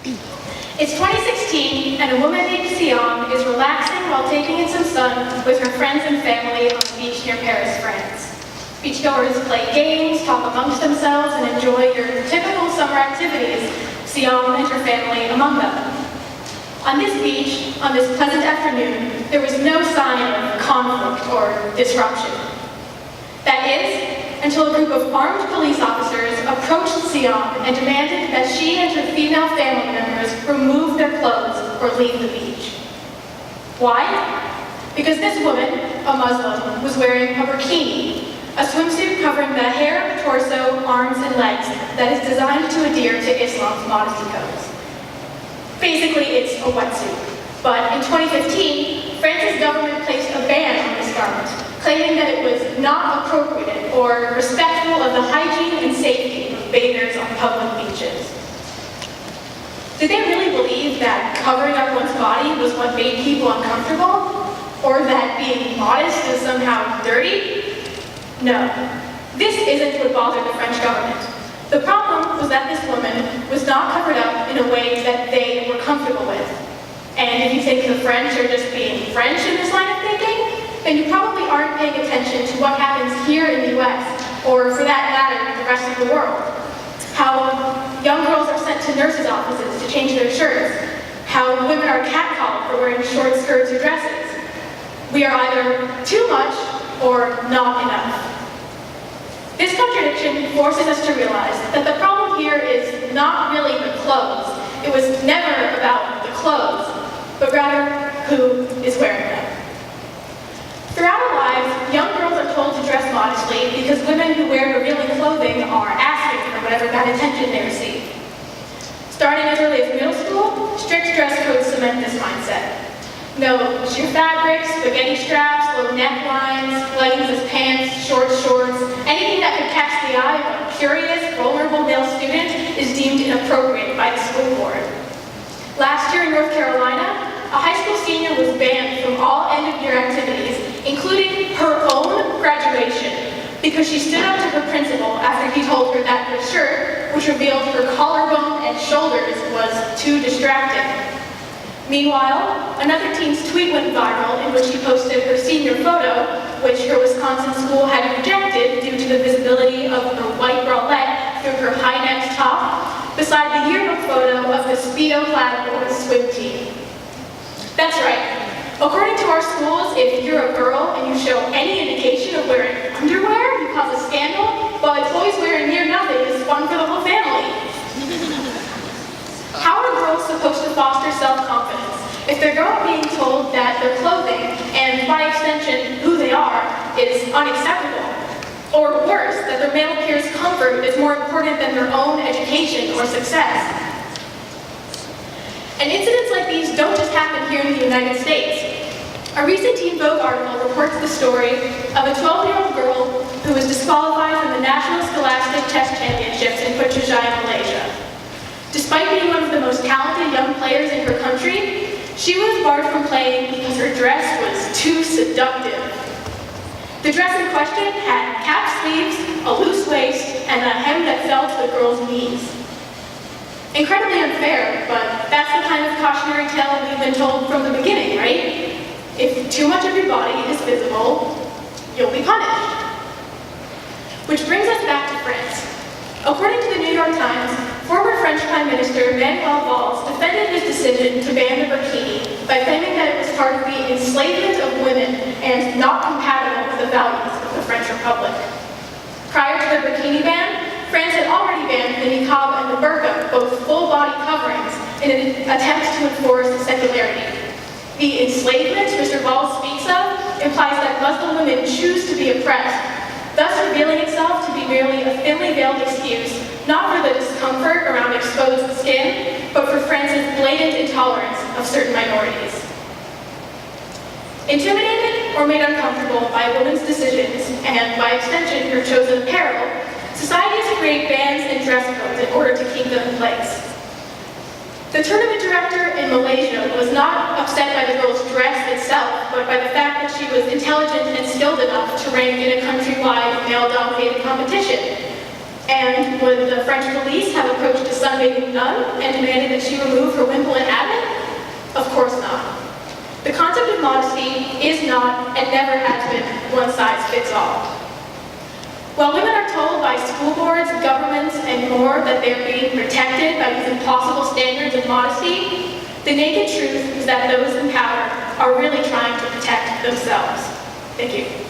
It's 2016, and a woman named Sion is relaxing while taking in some sun with her friends and family on the beach near Paris, France. Beachgoers play games, talk amongst themselves, and enjoy your typical summer activities, Sion and her family among them. On this beach, on this pleasant afternoon, there was no sign of conflict or disruption. That is, until a group of armed police officers approached Sion and demanded that she and her female family members remove their clothes or leave the beach. Why? Because this woman, a Muslim, was wearing a burkini, a swimsuit covering the hair, torso, arms, and legs that is designed to adhere to Islam's modesty codes. Basically, it's a wetsuit. But in 2015, France's government placed a ban on this garment, claiming that it was not appropriate or respectful of the hygiene and safety of bathers on public beaches. Did they really believe that covering up one's body was what made people uncomfortable? Or that being modest is somehow dirty? No. This isn't what bothered the French government. The problem was that this woman was not covered up in a way that they were comfortable with. And if you think the French are just being French in this line of thinking, then you probably aren't paying attention to what happens here in the US, or for that matter, the rest of the world. How young girls are sent to nurses' offices to change their shirts. How women are catcalled for wearing short skirts or dresses. We are either too much or not enough. This contradiction forces us to realize that the problem here is not really the clothes. It was never about the clothes, but rather who is wearing them. Throughout our lives, young girls are told to dress modestly because women who wear revealing clothing are asking for whatever bad attention they receive. Starting as early as middle school, strict dress codes cement this mindset. No sheer fabrics, spaghetti straps, low necklines, leggings as pants, short shorts, anything that could catch the eye of a curious, vulnerable male student is deemed inappropriate by the school board. Last year in North Carolina, a high school senior was banned from all end-of-year activities, including her own graduation, because she stood up to her principal after he told her that her shirt, which revealed her collarbone and shoulders, was too distracting. Meanwhile, another teen's tweet went viral in which she posted her senior photo, which her Wisconsin school had rejected due to the visibility of her white bralette through her high-necked top, beside the yearbook photo of the Speedo-clad boys' swim team. That's right. According to our schools, if you're a girl and you show any indication of wearing underwear, you cause a scandal, while a boys wearing near nothing is fun for the whole family. How are girls supposed to foster self-confidence if they grow up being told that their clothing, and by extension, who they are, is unacceptable? Or worse, that their male peers' comfort is more important than their own education or success? And incidents like these don't just happen here in the United States. A recent Teen Vogue article reports the story of a 12-year-old girl who was disqualified from the National Scholastic Chess Championships in Putrajaya, Malaysia. Despite being one of the most talented young players in her country, she was barred from playing because her dress was too seductive. The dress in question had cap sleeves, a loose waist, and a hem that fell to the girl's knees. Incredibly unfair, but that's the kind of cautionary tale we've been told from the beginning, right? If too much of your body is visible, you'll be punished. Which brings us back to France. According to the New York Times, former French Prime Minister Manuel Valls defended his decision to ban the burkini by claiming that it was part of the enslavement of women and not compatible with the values of the French Republic. Prior to the burkini ban, France had already banned the niqab and the burqa, both full-body coverings, in an attempt to enforce secularity. The enslavement Mr. Valls speaks of implies that Muslim women choose to be oppressed, thus revealing itself to be merely a thinly veiled excuse, not for the discomfort around exposed skin, but for France's blatant intolerance of certain minorities. Intimidated or made uncomfortable by a woman's decisions, and by extension her chosen apparel, societies create bans and dress codes in order to keep them in place. The tournament director in Malaysia was not upset by the girl's dress itself, but by the fact that she was intelligent and skilled enough to rank in a countrywide male-dominated competition. And would the French police have approached a sunbathing nun and demanded that she remove her wimple and habit? Of course not. The concept of modesty is not, and never has been, one size fits all. While women are told by school boards, governments, and more that they are being protected by these impossible standards of modesty, the naked truth is that those in power are really trying to protect themselves. Thank you.